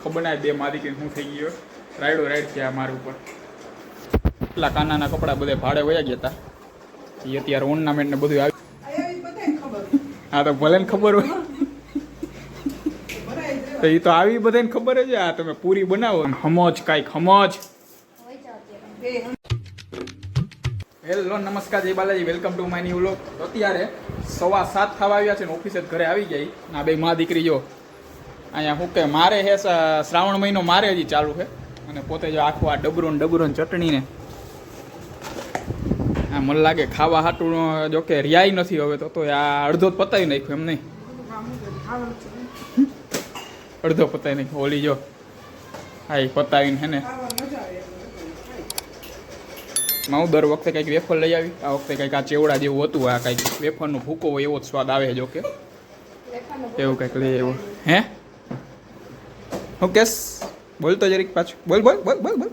ખબર ના બે મારી કે શું થઈ ગયો રાઈડો રાઈડ થયા મારા ઉપર. એટલા કાનાના કપડાં બધે ભાડે વયા ગયા હતા એ અત્યારે ઓર્નામેન્ટ ને બધું આવી. હા તો ભલે ને ખબર હોય તો એ તો આવી બધાને ખબર જ. આ તમે પૂરી બનાવો હમોજ કાંઈક હમોજ. હેલો નમસ્કાર જય Balaji, welcome to my new vlog. અત્યારે 7:15 થવા આવ્યા છે ને ઓફિસે ઘરે આવી ગઈ. ના બે માં દીકરી જો અહીંયા શું કે મારે હે શ્રાવણ મહિનો મારે હજી ચાલુ છે અને પોતે જો આખું આ ડબરો ચટણી ને આ મને લાગે ખાવા હાટું જોકે રિયાય નથી હવે તો આ અડધો જ પતાવી નાખ્યું એમ નહીં, અડધો પતાવી નાખ્યું. ઓલી જો હા એ પતાવીને હે ને હું દર વખતે કંઈક વેફર લઈ આવી. આ વખતે કંઈક આ ચેવડા જેવું હતું. આ કંઈક વેફરનો ભૂકો હોય એવો જ સ્વાદ આવે જો કે એવું કંઈક લઈ આવ્યો. હે હું કેસ બોલતો જરીક પાછું બોલ બોલ બોલ બોલ બોલ.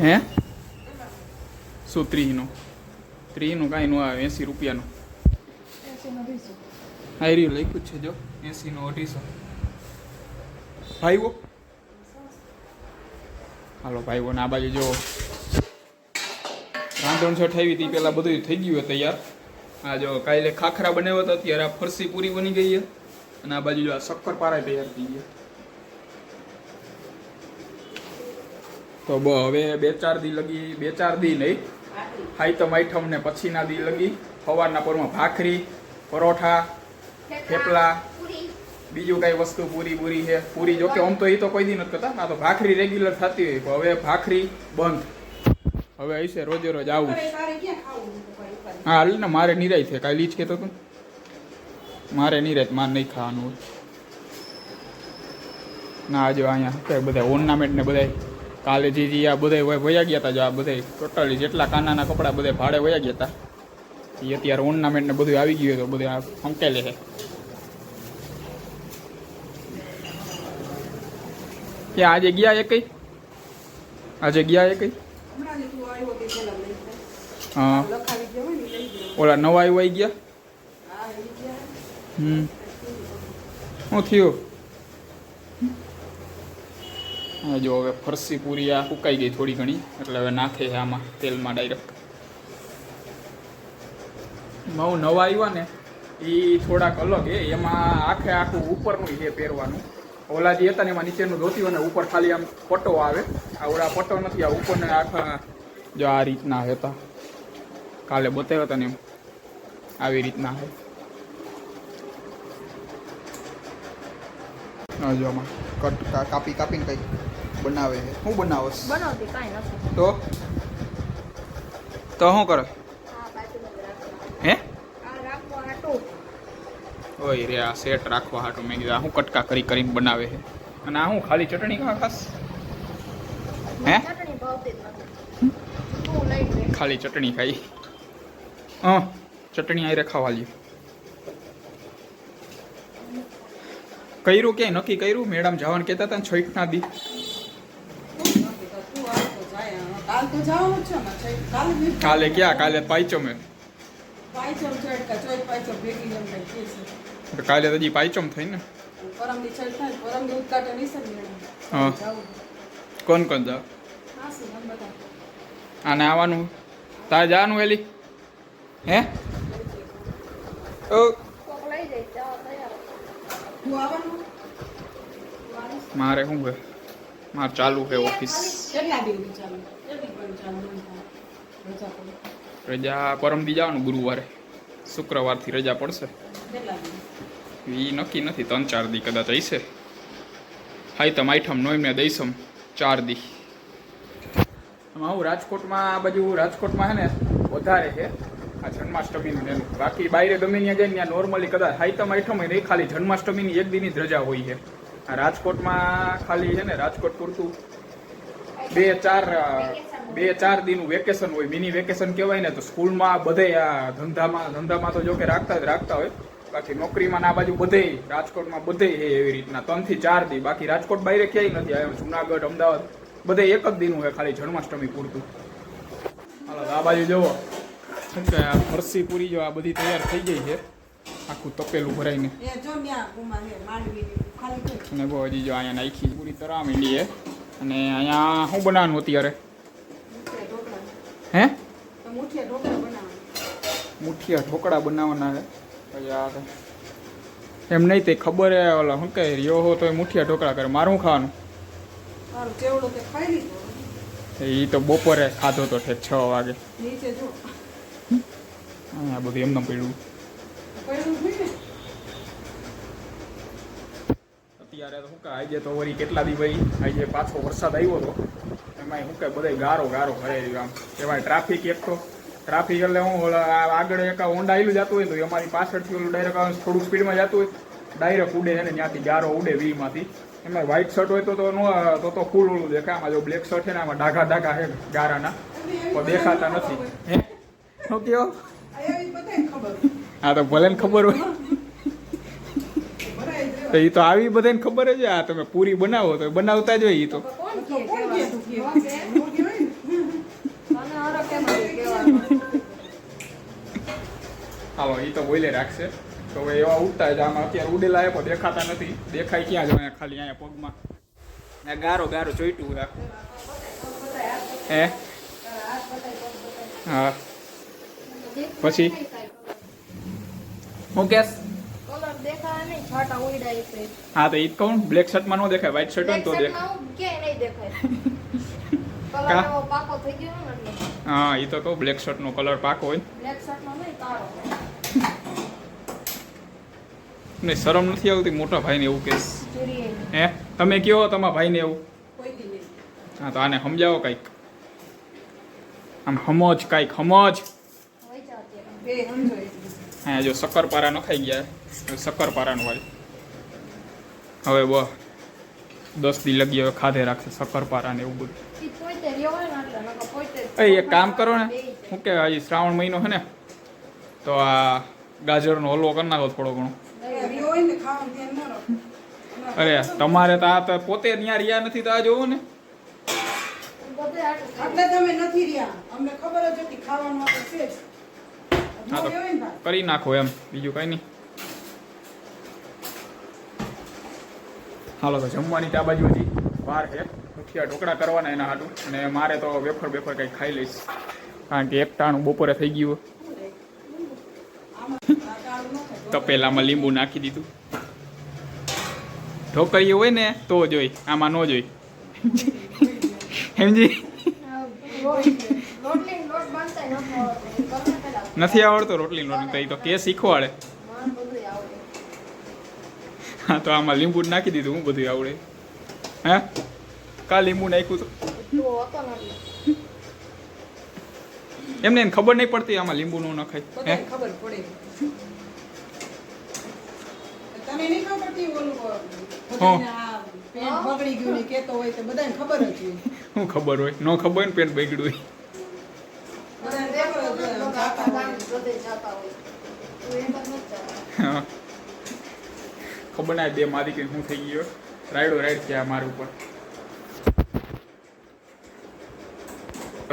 હે શું 30નું કાંઈ નું આવે 80 રૂપિયાનું. હા રહ્યું લખ્યું જ છે જો 80 નું 250. ભાઈઓ હાલો ભાઈઓ ને આ બાજુ જો રાંધણ છઠ આવી હતી પહેલાં બધું થઈ ગયું તૈયાર. આ જો કાલે ખાખરા બનાવ્યો હતો, અત્યારે આ ફરસી પૂરી બની ગઈ છે અને આ બાજુ જો આ શક્કરપારા તૈયાર થઈ ગયા. તો હવે 2-4 દી લગી, 2-4 દી નહીં આઈટમ ને પછીના દી લગી સવારના પરમાં ભાખરી, પરોઠા, થેપલા, બીજું કઈ વસ્તુ પૂરી છે. પૂરી જોકે આમ તો એ તો કોઈ દી નથી કરતા. આ તો ભાખરી રેગ્યુલર થતી હોય પણ હવે ભાખરી બંધ. હવે હશે રોજે રોજ આવું. હા હાલ ને મારે નિરાય છે કાલે જ કહેતો હતો મારે નિરાય મારે નહીં ખાવાનું હોય ના. જો અહીંયા બધા ઓર્નામેન્ટ ને બધા કાલે જે આ બધા વયા ગયા હતા. જો આ બધા ટોટલી જેટલા કાનાના કપડાં બધા ભાડે વયા ગયા હતા એ અત્યારે ઓર્નામેન્ટ ને બધું આવી ગયું તો બધું આ સંકેલે છે. ક્યાં આજે ગયા એ કઈ હા ઓલા નવા આવી ગયા. શું થયું? હા જો હવે ફરસી પૂરી આ સુકાઈ ગઈ થોડી ઘણી એટલે હવે નાખે છે આમાં તેલમાં ડાયરેક્ટ. હું નવા આવ્યા ને એ થોડાક અલગ છે. એમાં આખું ઉપરનું છે પહેરવાનું. ઓલા જે હતા ને એમાં નીચેનું ધોતી અને ઉપર ખાલી આમ પટ્ટો આવે. આ ઓલા પટ્ટો નથી, આ ઉપરને આખા જો આ રીતના હતા. કાલે બતાવ્યા હતા ને એમ આવી રીતના છે. જો આમાં કટ કાપીને કંઈક બનાવે છે. શું બનાવસ? તો શું કરે? હે ઓય રે આ સેટ રાખવા હાટું મેં કીધું હું કટકા કરીને બનાવે છે. અને આ હું ખાલી ચટણી ખાસ? હે ખાલી ચટણી ખાઈ? ચટણી આઈ ખાવા લ્યો. કર્યું ક્યાંય નક્કી કર્યું? મેડમ જવાનું કહેતા હતા ને 6 ના દી. કાલે ક્યાં? કાલે પાઈચો મેં કાલે હજી પાઈચમ થઈ ને. હા કોણ જાવ? આને આવવાનું તારે જવાનું એલી? હે મારે શું છે? મારે ચાલુ છે ઓફિસ. રજા પરમદી જવાનું ગુરુવારે, શુક્રવારથી રજા પડશે. એ નક્કી નથી, 3-4 દી કદાચ હશે. આઈટમ નો એમને દઈશમ 4 દી. હું રાજકોટમાં આ બાજુ રાજકોટમાં છે ને વધારે છે આ જન્માષ્ટમીનું એનું. બાકી બહાર ગમે ત્યાં જાય ત્યાં નોર્મલી કદાચ આઈટમ હોય નહીં, ખાલી જન્માષ્ટમીની 1 દીની જ રજા હોય છે. આ રાજકોટમાં ખાલી છે ને રાજકોટ પૂરતું 2-4 દીનું વેકેશન હોય. મિની વેકેશન કહેવાય ને. તો સ્કૂલમાં બધે આ ધંધામાં તો જો કે રાખતા હોય. બાકી નોકરીમાં આ બાજુ બધે રાજકોટમાં બધે એવી રીતના 3 થી 4 દી. બાકી રાજકોટ બહાર ક્યાંય નથી. જુનાગઢ, અમદાવાદ બધે 1 જ દીનું હોય ખાલી જન્માષ્ટમી પૂરતું. હાલો આ બાજુ જુઓ ફરસી પૂરી જો આ બધી તૈયાર થઈ ગઈ છે. આખું તપેલું ભરાઈને. અને બહુ હજી જો અહીંયા નાખી પૂરી તરહ મીંડી અને અહીંયા શું બનાવવાનું અત્યારે? હે મુઠિયા ઢોકળા બનાવવાના છે. પછી આ એમ નહીં તે ખબર હે ઓલા શું કહે રહ્યો હો તો મુઠિયા ઢોકળા કરે. મારું ખાવાનું એ તો બપોરે ખાધો તો ઠેક 6 વાગે. અહીંયા બધું એમને પડ્યું. અત્યારે તો શું કહે આજે તો વળી કેટલા દી ભાઈ આજે પાછો વરસાદ આવ્યો હતો એમાં શું કહે બધા ગારો ભરાઈ રહ્યો. આમ એમાં ટ્રાફિક એક તો ટ્રાફિક એટલે હું આગળ એક હોન્ડા આવેલું જતું હોય તો અમારી પાછળથી ઓલું ડાયરેક્ટ થોડું સ્પીડમાં જતું હોય ડાયરેક્ટ ઉડે છે ને ત્યાંથી ગારો ઉડે વ્હીલમાંથી. એમાં વ્હાઇટ શર્ટ હોય તો ફૂલ ઓલું દેખાય. આમાં જો બ્લેક શર્ટ છે ને આમાં ડાઘા છે ગારાના તો દેખાતા નથી. હે શું કહો? હા તો ભલે ને ખબર હોય તો એ તો આવી બધાને ખબર જ. આ તમે પૂરી બનાવો તો બનાવતા જ હોય. એ તો હાલો એ તો બોલે રાખશે તો હવે એવા ઉડતા જ. આમાં અત્યારે ઉડેલા એ પણ દેખાતા નથી. દેખાય ક્યાં જ ખાલી અહીંયા પગમાં ગારો ચોઈટું. હે હા પછી હું કેસ હા તો ઈ કહું બ્લેક શર્ટમાં ન દેખાય વ્હાઈટ શર્ટ હોય તો દેખાય. હા એ તો કહું બ્લેક શર્ટ નો કલર પાકો હોય ને. શરમ નથી આવતી મોટા ભાઈને એવું કેસ? હે તમે કયો તમારા ભાઈને એવું? હા તો આને સમજાવો કઈક. આમ સમજ કઈક સમજ. હા જો શક્કરપારા નખાઈ ગયા. શક્કરપારાનું હોય હવે 10 દી લગી હવે ખાધે રાખશે શક્કરપારા ને એવું બધું. એક કામ કરો ને શું કે હજી શ્રાવણ મહિનો છે ને તો આ ગાજરનો હલવો કરી નાખો થોડો ઘણો. અરે તમારે તો આ તો પોતે ત્યાં રહ્યા નથી તો આ જોવો ને. હા તો કરી નાખો એમ બીજું કઈ નહીં. હાલો તો જમવાની ત્યાં બાજુ હજી બહાર છે. મુઠિયા ઢોકળા કરવાના એના હાટું. અને મારે તો વેફર કંઈક ખાઈ લઈશ કારણ કે એક ટાણું બપોરે થઈ ગયું. તપેલામાં લીંબુ નાખી દીધું. ઢોકળી હોય ને તો જોઈ આમાં ન જોઈ સમજી. નથી આવડતો રોટલી લોટ તો કે શીખવાડે. હા તો આમાં લીંબુ નાખી દીધું. હું બધું આવડે. હે કા લીંબુ નાખ્યું તો એમને ખબર નહીં પડતી આમાં લીંબુ નું નખાય. હે ખબર પડે તને નહીં ખબર પડતી ઓલું પેન્ટ બગડી ગયું ને કેતો હોય તો બધાને ખબર જ હોય. શું ખબર હોય? ન ખબર હોય ને પેન્ટ બગડ્યું હોય. ખબર ના બે મારી કઈ શું થઈ ગયો. રાઈડ થયા મારા ઉપર.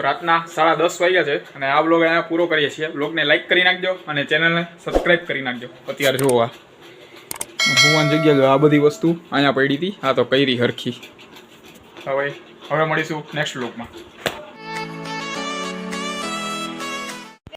રાતના 10:30 વાગ્યા છે અને આ બ્લોગ અહીંયા પૂરો કરીએ છીએ. બ્લોગને લાઈક કરી નાખજો અને ચેનલને સબસ્ક્રાઈબ કરી નાખજો. અત્યારે જોવા હોવાની જગ્યા આ બધી વસ્તુ અહીંયા પડી હતી. આ તો કરી હરખી. હવે મળીશું નેક્સ્ટ બ્લોગમાં.